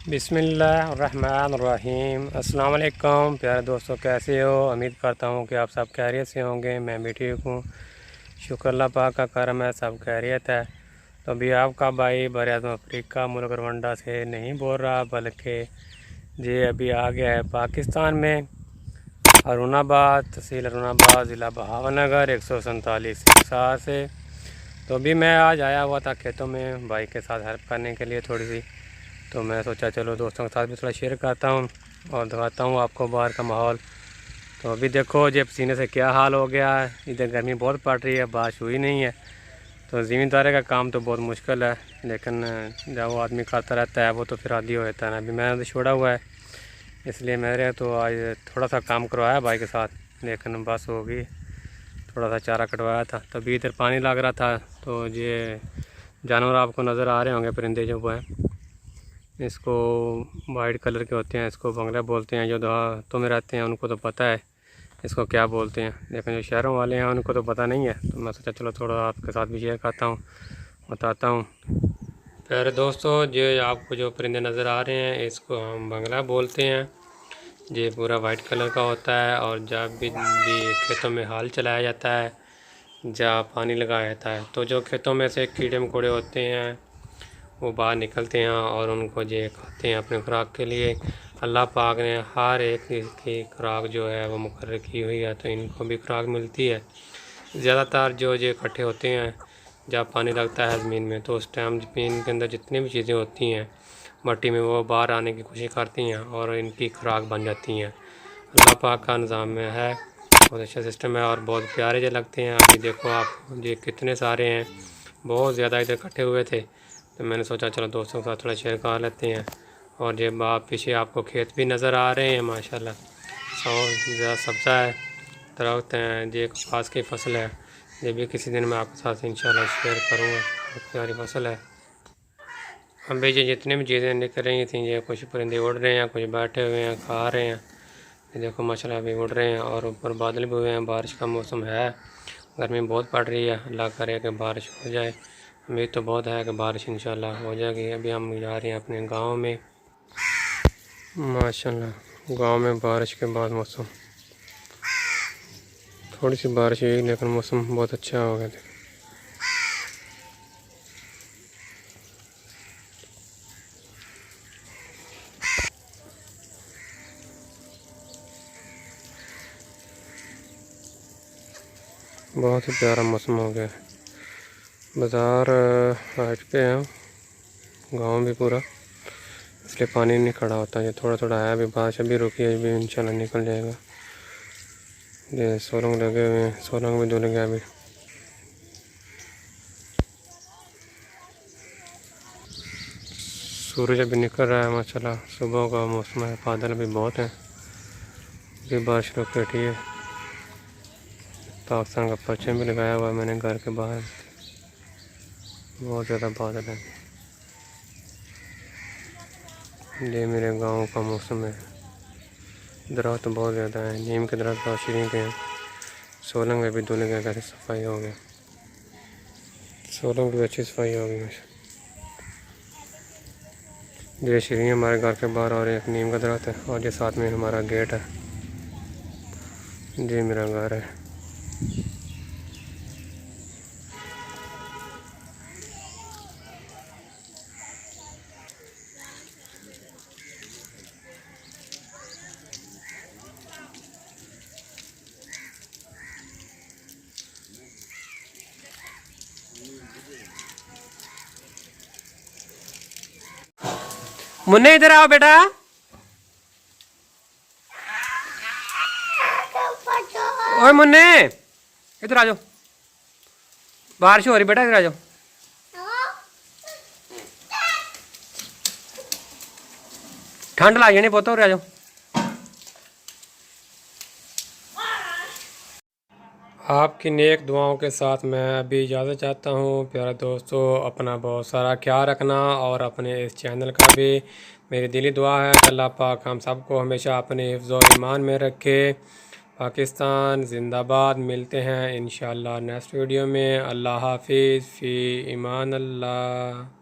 बिस्मिल्लाहिर्रहमानिर्रहीम। अस्सलाम वालेकुम प्यारे दोस्तों, कैसे हो? उम्मीद करता हूँ कि आप सब खैरियत से होंगे। मैं भी ठीक हूँ, शुक्र अल्लाह पाक का करम है, सब खैरियत है। तो अभी आपका भाई बरआज़म अफ्रीका मुल्क रवांडा से नहीं बोल रहा, बल्कि ये अभी आ गया है पाकिस्तान में, हारून आबाद तहसील हारून आबाद ज़िला बहावनगर 147 साल से। तो अभी मैं आज आया हुआ था खेतों में भाई के साथ हेल्प करने के लिए थोड़ी सी। तो मैं सोचा चलो दोस्तों के साथ भी थोड़ा शेयर करता हूँ और दिखाता हूँ आपको बाहर का माहौल। तो अभी देखो ये पसीने से क्या हाल हो गया है। इधर गर्मी बहुत पड़ रही है, बारिश हुई नहीं है। तो ज़मींदारी का काम तो बहुत मुश्किल है, लेकिन जब वो आदमी करता रहता है वो तो फिर आदी हो जाता है ना। अभी मैंने तो छोड़ा हुआ है, इसलिए मेरे तो आज थोड़ा सा काम करवाया भाई के साथ, लेकिन बस होगी। थोड़ा सा चारा कटवाया था, तभी इधर पानी लग रहा था। तो ये जानवर आपको नज़र आ रहे होंगे, परिंदे जो वो हैं, इसको वाइट कलर के होते हैं, इसको बंगला बोलते हैं। जो देहातों में रहते हैं उनको तो पता है इसको क्या बोलते हैं, लेकिन जो शहरों वाले हैं उनको तो पता नहीं है। तो मैं सोचा चलो थोड़ा आपके साथ भी शेयर करता हूँ, बताता हूँ। प्यारे दोस्तों, जो आपको जो परिंदे नज़र आ रहे हैं इसको हम बंगला बोलते हैं। ये पूरा वाइट कलर का होता है, और जब भी खेतों में हाल चलाया जाता है, जब पानी लगाया जाता है, तो जो खेतों में से कीड़े मकोड़े होते हैं वो बाहर निकलते हैं और उनको ये खाते हैं अपने खुराक के लिए। अल्लाह पाक ने हर एक की खुराक जो है वो मुकर्रर की हुई है, तो इनको भी खुराक मिलती है। ज़्यादातर जो ये इकट्ठे होते हैं जब पानी लगता है ज़मीन में, तो उस टाइम ज़मीन के अंदर जितनी भी चीज़ें होती हैं मट्टी में, वो बाहर आने की कोशिश करती हैं और इनकी खुराक बन जाती हैं। अल्लाह पाक का निज़ाम में है, बहुत अच्छा सिस्टम है और बहुत प्यारे जो लगते हैं। अभी देखो आप ये कितने सारे हैं, बहुत ज़्यादा इधर इकट्ठे हुए थे। तो मैंने सोचा चलो दोस्तों के साथ थोड़ा शेयर कर लेते हैं। और ये पीछे आपको खेत भी नज़र आ रहे हैं, माशाल्लाह ज़्यादा सब्ज़ा है, दरख्त हैं। ये कपास की फसल है, ये भी किसी दिन मैं आपके साथ इंशाल्लाह शेयर करूँगा। बहुत प्यारी फसल है। अभी ये जितनी भी चीज़ें निकल रही थी, ये कुछ परिंदे उड़ रहे हैं, कुछ बैठे हुए हैं, खा रहे हैं। ये देखो माशाल्लाह अभी उड़ रहे हैं, और ऊपर बादल भी हुए हैं, बारिश का मौसम है। गर्मी बहुत पड़ रही है, अल्लाह करे कि बारिश हो जाए। उम्मीद तो बहुत है कि बारिश इंशाल्लाह हो जाएगी। अभी हम जा रहे हैं अपने गांव में, माशाल्लाह गांव में बारिश के बाद मौसम, थोड़ी सी बारिश हुई लेकिन मौसम बहुत अच्छा हो गया। बहुत ही प्यारा मौसम हो गया। बाज़ार हाइट पे है, गांव भी पूरा, इसलिए पानी नहीं खड़ा होता। ये थोड़ा थोड़ा है, अभी बारिश अभी रुकी है, अभी इंशाल्लाह निकल जाएगा। ये सोलंग लगे हुए हैं, सोलंग भी धुल गया अभी। सूरज अभी निकल रहा है माशाल्लाह, सुबह का मौसम है, बादल भी बहुत हैं, अभी बारिश रुक बैठी है। पाकिस्तान का परचम भी लगाया हुआ है मैंने घर के बाहर, बहुत ज़्यादा बादल है। ये मेरे गांव का मौसम है। दरख्त तो बहुत ज़्यादा है, नीम के दरख्त और शीरीं के हैं। सोलंग में भी धुल गया, कैसे सफाई हो गया, सोलंग की भी अच्छी सफाई हो गई। ये शीरीं हमारे घर के बाहर, और एक नीम का दरख्त है, और ये साथ में हमारा गेट है। ये मेरा घर है। मुन्ने इधर आओ बेटा। ओए मुन्ने इधर आ जाओ, बारिश हो रही बेटा, इधर आ जाओ। ठंड लग जानी पुत्त, आ जाओ। आपकी नेक दुआओं के साथ मैं अभी इजाज़त चाहता हूँ। प्यारे दोस्तों, अपना बहुत सारा ख्याल रखना, और अपने इस चैनल का भी मेरी दिली दुआ है कि अल्लाह पाक हम सबको हमेशा अपने हिफ्ज़ व ईमान में रखे। पाकिस्तान जिंदाबाद। मिलते हैं इंशाअल्लाह नेक्स्ट वीडियो में। अल्लाह हाफिज़, फ़ी ईमान अल्लाह।